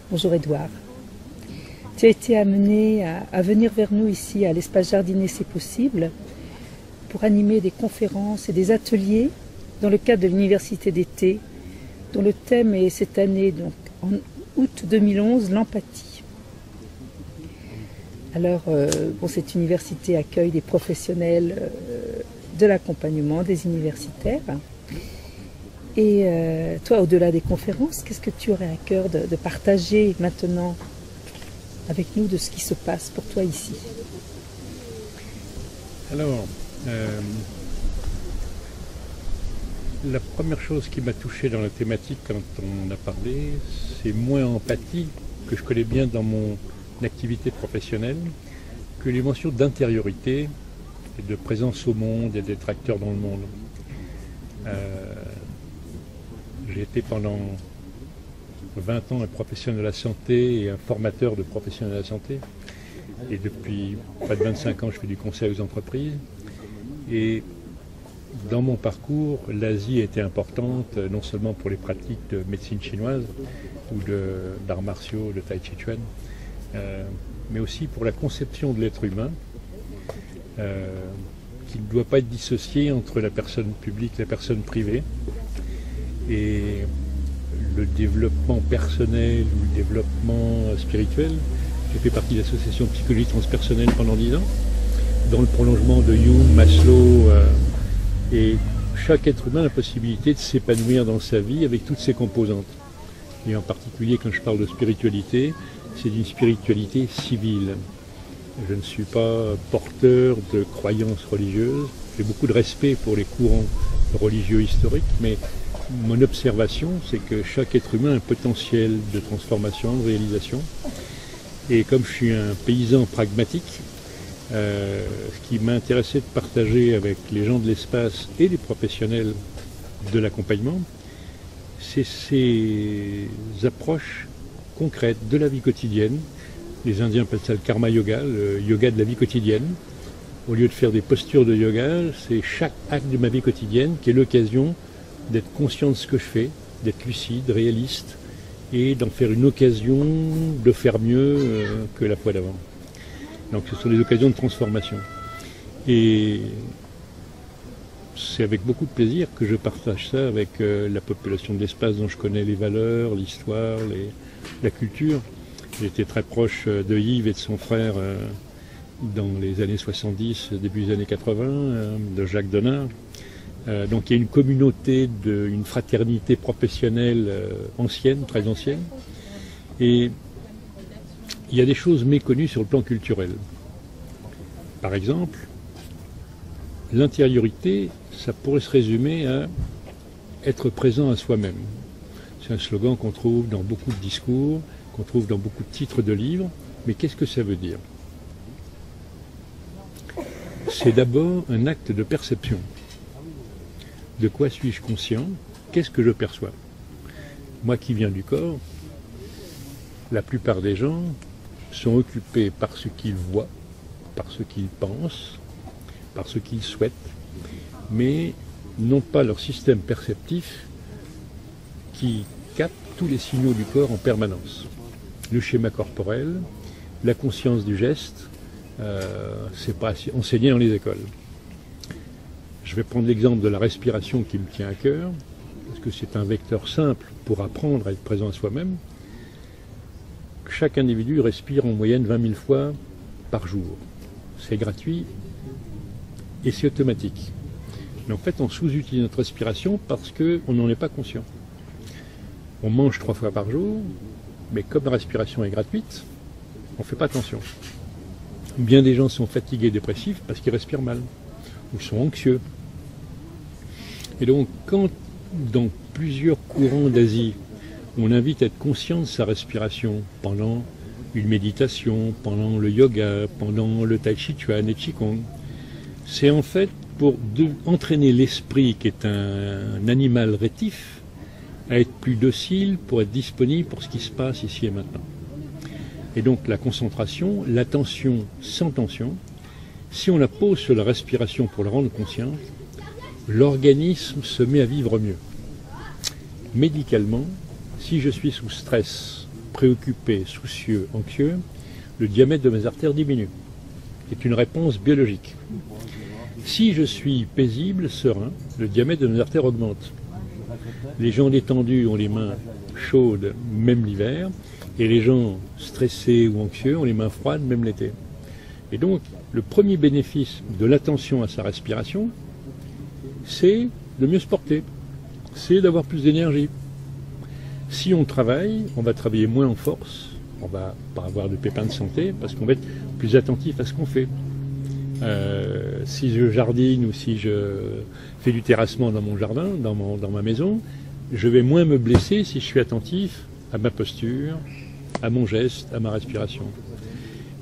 Bonjour Édouard. Tu as été amené à venir vers nous ici à l'espace Jardiner C'est possible pour animer des conférences et des ateliers dans le cadre de l'université d'été dont le thème est cette année, donc en août 2011, l'empathie. Alors, cette université accueille des professionnels de l'accompagnement, des universitaires. Et toi, au-delà des conférences, qu'est-ce que tu aurais à cœur de partager maintenant avec nous de ce qui se passe pour toi ici? Alors, la première chose qui m'a touché dans la thématique quand on a parlé, c'est moins empathie, que je connais bien dans mon activité professionnelle, que les mentions d'intériorité et de présence au monde et d'être acteur dans le monde. J'ai été pendant 20 ans un professionnel de la santé et un formateur de professionnels de la santé. Et depuis près de 25 ans, je fais du conseil aux entreprises. Et dans mon parcours, l'Asie a été importante, non seulement pour les pratiques de médecine chinoise ou d'arts martiaux, de tai chi chuan, mais aussi pour la conception de l'être humain, qui ne doit pas être dissocié entre la personne publique et la personne privée. Et le développement personnel ou le développement spirituel. J'ai fait partie de l'association Psychologie Transpersonnelle pendant 10 ans, dans le prolongement de Jung, Maslow, et chaque être humain a la possibilité de s'épanouir dans sa vie avec toutes ses composantes. Et en particulier, quand je parle de spiritualité, c'est d'une spiritualité civile. Je ne suis pas porteur de croyances religieuses, j'ai beaucoup de respect pour les courants religieux historiques, mais mon observation, c'est que chaque être humain a un potentiel de transformation, de réalisation. Et comme je suis un paysan pragmatique, ce qui m'a intéressé de partager avec les gens de l'espace et les professionnels de l'accompagnement, c'est ces approches concrètes de la vie quotidienne. Les Indiens appellent ça le karma yoga, le yoga de la vie quotidienne. Au lieu de faire des postures de yoga, c'est chaque acte de ma vie quotidienne qui est l'occasion d'être conscient de ce que je fais, d'être lucide, réaliste, et d'en faire une occasion de faire mieux que la fois d'avant. Donc ce sont des occasions de transformation. Et c'est avec beaucoup de plaisir que je partage ça avec la population de l'espace dont je connais les valeurs, l'histoire, la culture. J'ai été très proche de Yves et de son frère dans les années 70, début des années 80, de Jacques Donard. Donc il y a une communauté, une fraternité professionnelle ancienne, très ancienne. Et il y a des choses méconnues sur le plan culturel. Par exemple, l'intériorité, ça pourrait se résumer à être présent à soi-même. C'est un slogan qu'on trouve dans beaucoup de discours, qu'on trouve dans beaucoup de titres de livres. Mais qu'est-ce que ça veut dire? C'est d'abord un acte de perception. De quoi suis-je conscient? Qu'est-ce que je perçois? Moi qui viens du corps, la plupart des gens sont occupés par ce qu'ils voient, par ce qu'ils pensent, par ce qu'ils souhaitent, mais n'ont pas leur système perceptif qui capte tous les signaux du corps en permanence. Le schéma corporel, la conscience du geste, c'est pas enseigné dans les écoles. Je vais prendre l'exemple de la respiration qui me tient à cœur, parce que c'est un vecteur simple pour apprendre à être présent à soi-même. Chaque individu respire en moyenne 20 000 fois par jour. C'est gratuit et c'est automatique. Mais en fait, on sous-utilise notre respiration parce qu'on n'en est pas conscient. On mange 3 fois par jour, mais comme la respiration est gratuite, on ne fait pas attention. Bien des gens sont fatigués, dépressifs, parce qu'ils respirent mal, ou sont anxieux. Et donc, quand dans plusieurs courants d'Asie, on invite à être conscient de sa respiration pendant une méditation, pendant le yoga, pendant le tai chi chuan et qigong, c'est en fait pour entraîner l'esprit, qui est un animal rétif, à être plus docile, pour être disponible pour ce qui se passe ici et maintenant. Et donc la concentration, l'attention sans tension, si on la pose sur la respiration pour la rendre consciente, l'organisme se met à vivre mieux. Médicalement, si je suis sous stress préoccupé, soucieux, anxieux, le diamètre de mes artères diminue. C'est une réponse biologique. Si je suis paisible, serein, le diamètre de mes artères augmente. Les gens détendus ont les mains chaudes, même l'hiver, et les gens stressés ou anxieux ont les mains froides, même l'été. Et donc, le premier bénéfice de l'attention à sa respiration, c'est de mieux se porter, c'est d'avoir plus d'énergie. Si on travaille, on va travailler moins en force, on va pas avoir de pépins de santé, parce qu'on va être plus attentif à ce qu'on fait. Si je jardine ou si je fais du terrassement dans mon jardin, dans ma maison, je vais moins me blesser si je suis attentif à ma posture, à mon geste, à ma respiration.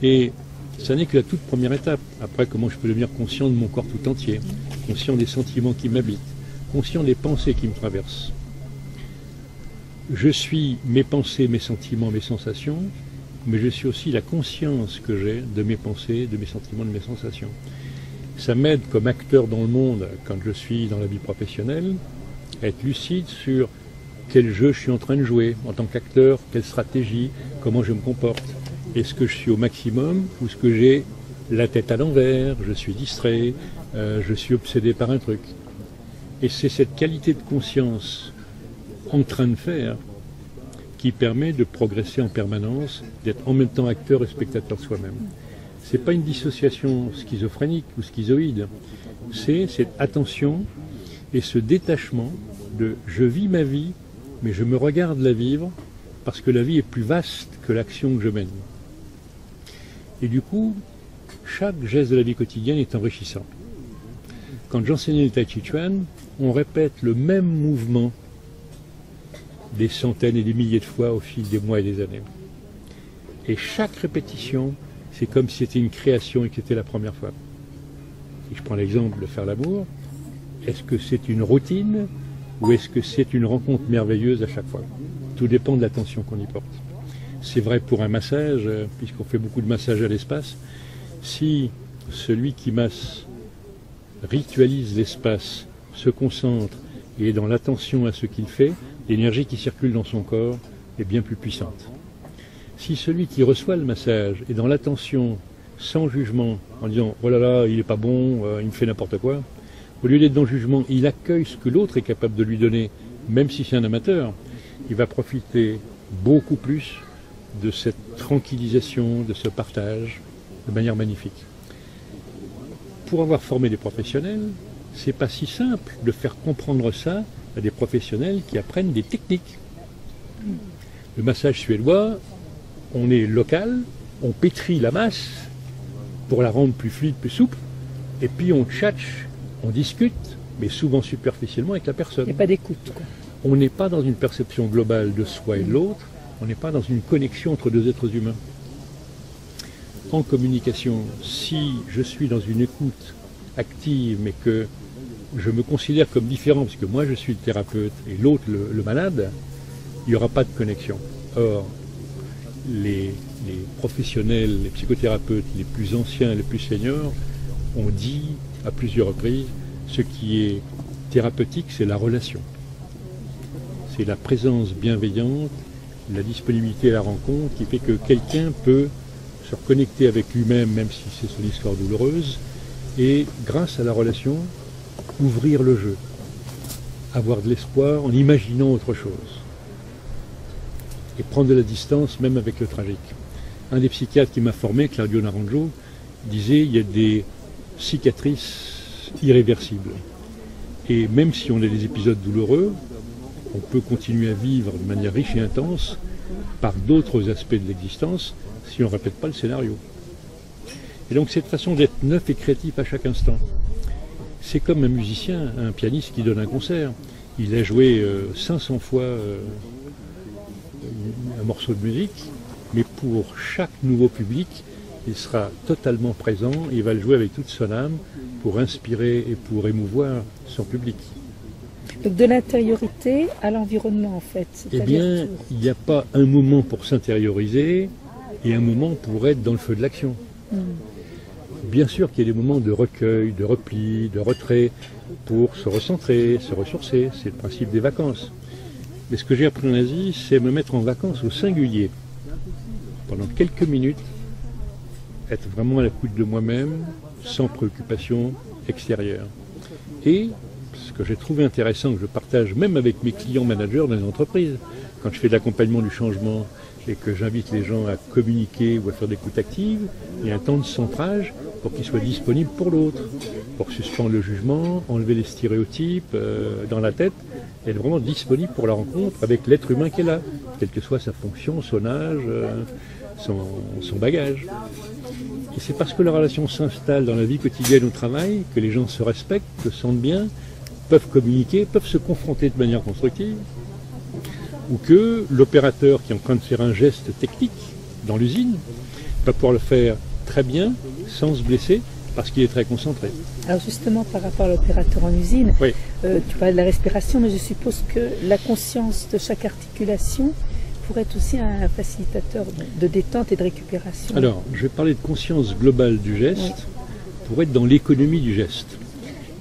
Et ça n'est que la toute première étape. Après, comment je peux devenir conscient de mon corps tout entier, conscient des sentiments qui m'habitent, conscient des pensées qui me traversent. Je suis mes pensées, mes sentiments, mes sensations, mais je suis aussi la conscience que j'ai de mes pensées, de mes sentiments, de mes sensations. Ça m'aide comme acteur dans le monde, quand je suis dans la vie professionnelle, à être lucide sur quel jeu je suis en train de jouer en tant qu'acteur, quelle stratégie, comment je me comporte. Est-ce que je suis au maximum ou est-ce que j'ai la tête à l'envers, je suis distrait, je suis obsédé par un truc. Et c'est cette qualité de conscience en train de faire qui permet de progresser en permanence, d'être en même temps acteur et spectateur de soi-même. Ce n'est pas une dissociation schizophrénique ou schizoïde, c'est cette attention et ce détachement de « je vis ma vie, mais je me regarde la vivre parce que la vie est plus vaste que l'action que je mène ». Et du coup, chaque geste de la vie quotidienne est enrichissant. Quand j'enseignais le Tai Chi Chuan, on répète le même mouvement des centaines et des milliers de fois au fil des mois et des années. Et chaque répétition, c'est comme si c'était une création et que c'était la première fois. Si je prends l'exemple de faire l'amour, est-ce que c'est une routine ou est-ce que c'est une rencontre merveilleuse à chaque fois? Tout dépend de l'attention qu'on y porte. C'est vrai pour un massage, puisqu'on fait beaucoup de massages à l'espace. Si celui qui masse ritualise l'espace, se concentre et est dans l'attention à ce qu'il fait, l'énergie qui circule dans son corps est bien plus puissante. Si celui qui reçoit le massage est dans l'attention, sans jugement, en disant « oh là là, il n'est pas bon, il me fait n'importe quoi », au lieu d'être dans le jugement, il accueille ce que l'autre est capable de lui donner, même si c'est un amateur, il va profiter beaucoup plus de cette tranquillisation, de ce partage, de manière magnifique. Pour avoir formé des professionnels, c'est pas si simple de faire comprendre ça à des professionnels qui apprennent des techniques. Le massage suédois, on est local, on pétrit la masse pour la rendre plus fluide, plus souple, et puis on tchatche, on discute, mais souvent superficiellement avec la personne. Il n'y a pas d'écoute, quoi. On n'est pas dans une perception globale de soi et de l'autre, on n'est pas dans une connexion entre deux êtres humains. En communication, si je suis dans une écoute active, mais que je me considère comme différent, parce que moi je suis le thérapeute et l'autre le malade, il n'y aura pas de connexion. Or, les professionnels, les psychothérapeutes les plus anciens, les plus seniors, ont dit à plusieurs reprises, ce qui est thérapeutique, c'est la relation. C'est la présence bienveillante, la disponibilité à la rencontre qui fait que quelqu'un peut se reconnecter avec lui-même, même si c'est son histoire douloureuse, et grâce à la relation, ouvrir le jeu, avoir de l'espoir en imaginant autre chose, et prendre de la distance même avec le tragique. Un des psychiatres qui m'a formé, Claudio Naranjo, disait il y a des cicatrices irréversibles. Et même si on a des épisodes douloureux, on peut continuer à vivre de manière riche et intense par d'autres aspects de l'existence si on ne répète pas le scénario. Et donc cette façon d'être neuf et créatif à chaque instant. C'est comme un musicien, un pianiste qui donne un concert. Il a joué 500 fois un morceau de musique, mais pour chaque nouveau public, il sera totalement présent et il va le jouer avec toute son âme pour inspirer et pour émouvoir son public. Donc de l'intériorité à l'environnement en fait. Eh bien, il n'y a pas un moment pour s'intérioriser et un moment pour être dans le feu de l'action. Bien sûr qu'il y a des moments de recueil, de repli, de retrait pour se recentrer, se ressourcer. C'est le principe des vacances. Mais ce que j'ai appris en Asie, c'est me mettre en vacances au singulier. pendant quelques minutes, être vraiment à l'écoute de moi-même, sans préoccupation extérieure. Et ce que j'ai trouvé intéressant, que je partage même avec mes clients managers dans les entreprises, quand je fais de l'accompagnement du changement et que j'invite les gens à communiquer ou à faire des écoutes actives, il y a un temps de centrage pour qu'ils soient disponibles pour l'autre, pour suspendre le jugement, enlever les stéréotypes dans la tête, et être vraiment disponible pour la rencontre avec l'être humain qui est là, quelle que soit sa fonction, son âge, son bagage. Et c'est parce que la relation s'installe dans la vie quotidienne au travail que les gens se respectent, se sentent bien, peuvent communiquer, peuvent se confronter de manière constructive, ou que l'opérateur qui est en train de faire un geste technique dans l'usine va pouvoir le faire très bien, sans se blesser, parce qu'il est très concentré. Alors justement, par rapport à l'opérateur en usine, oui. Tu parles de la respiration, mais je suppose que la conscience de chaque articulation pourrait être aussi un facilitateur de détente et de récupération. Alors, je vais parler de conscience globale du geste pour être dans l'économie du geste.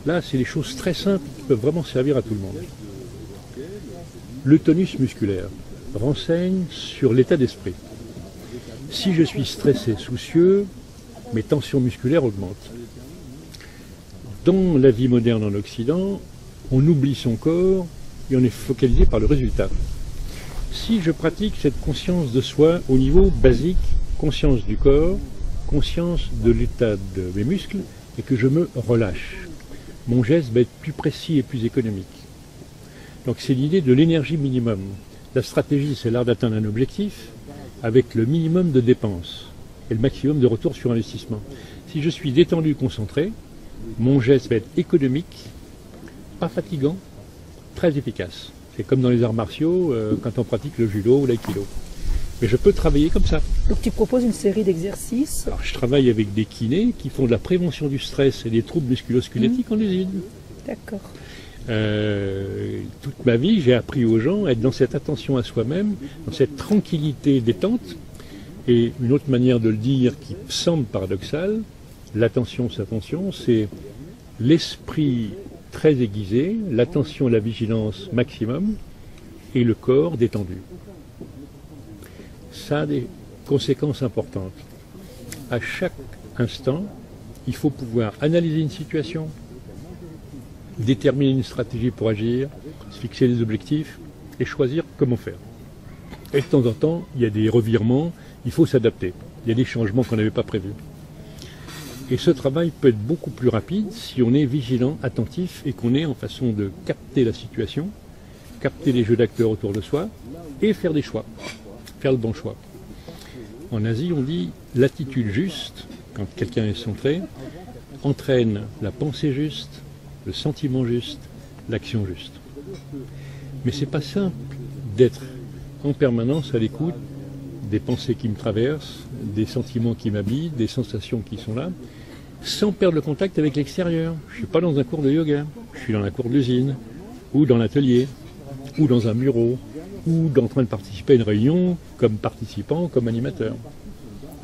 Là, c'est des choses très simples qui peuvent vraiment servir à tout le monde. Le tonus musculaire renseigne sur l'état d'esprit. Si je suis stressé, soucieux, mes tensions musculaires augmentent. Dans la vie moderne en Occident, on oublie son corps et on est focalisé par le résultat. Si je pratique cette conscience de soi au niveau basique, conscience du corps, conscience de l'état de mes muscles, et que je me relâche, mon geste va être plus précis et plus économique. Donc c'est l'idée de l'énergie minimum. La stratégie, c'est l'art d'atteindre un objectif avec le minimum de dépenses et le maximum de retour sur investissement. Si je suis détendu, concentré, mon geste va être économique, pas fatigant, très efficace. C'est comme dans les arts martiaux, quand on pratique le judo ou l'aïkido. Mais je peux travailler comme ça. Donc tu proposes une série d'exercices. Alors je travaille avec des kinés qui font de la prévention du stress et des troubles musculo-squelettiques en usine. D'accord. Toute ma vie, j'ai appris aux gens à être dans cette attention à soi-même, dans cette tranquillité détente. Et une autre manière de le dire qui semble paradoxale, l'attention, c'est l'esprit très aiguisé, l'attention et la vigilance maximum, et le corps détendu. Ça a des conséquences importantes. À chaque instant, il faut pouvoir analyser une situation, déterminer une stratégie pour agir, se fixer des objectifs et choisir comment faire. Et de temps en temps, il y a des revirements, il faut s'adapter. Il y a des changements qu'on n'avait pas prévus. Et ce travail peut être beaucoup plus rapide si on est vigilant, attentif et qu'on est en façon de capter la situation, capter les jeux d'acteurs autour de soi et faire des choix, faire le bon choix. En Asie, on dit l'attitude juste, quand quelqu'un est centré, entraîne la pensée juste, le sentiment juste, l'action juste. Mais c'est pas simple d'être en permanence à l'écoute des pensées qui me traversent, des sentiments qui m'habitent, des sensations qui sont là, sans perdre le contact avec l'extérieur. Je ne suis pas dans un cours de yoga, je suis dans la cour de l'usine, ou dans l'atelier, ou dans un bureau, ou en train de participer à une réunion comme participant, comme animateur.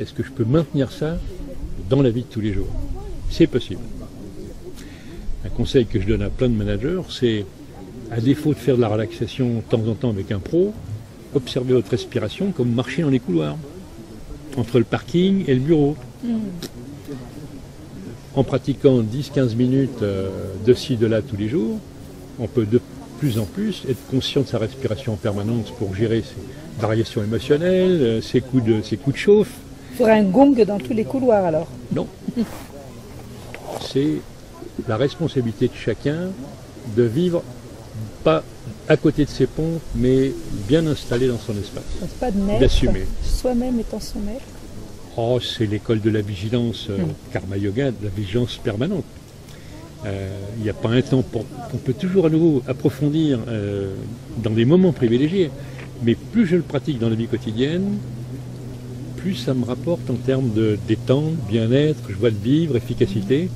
Est-ce que je peux maintenir ça dans la vie de tous les jours? C'est possible. Un conseil que je donne à plein de managers, c'est, à défaut de faire de la relaxation de temps en temps avec un pro, observez votre respiration comme marcher dans les couloirs, entre le parking et le bureau. En pratiquant 10-15 minutes de ci, de là tous les jours, on peut de plus en plus être conscient de sa respiration en permanence pour gérer ses variations émotionnelles, ses coups de chauffe. Il faudra un gong dans tous les couloirs alors? Non. C'est la responsabilité de chacun de vivre pas à côté de ses pompes, mais bien installé dans son espace. Donc pas de maître, d'assumer. Soi-même étant son maître. Oh, c'est l'école de la vigilance, Karma Yoga, de la vigilance permanente. Il n'y a pas un temps on peut toujours à nouveau approfondir dans des moments privilégiés, mais plus je le pratique dans la vie quotidienne, plus ça me rapporte en termes de détente, bien-être, joie de vivre, efficacité.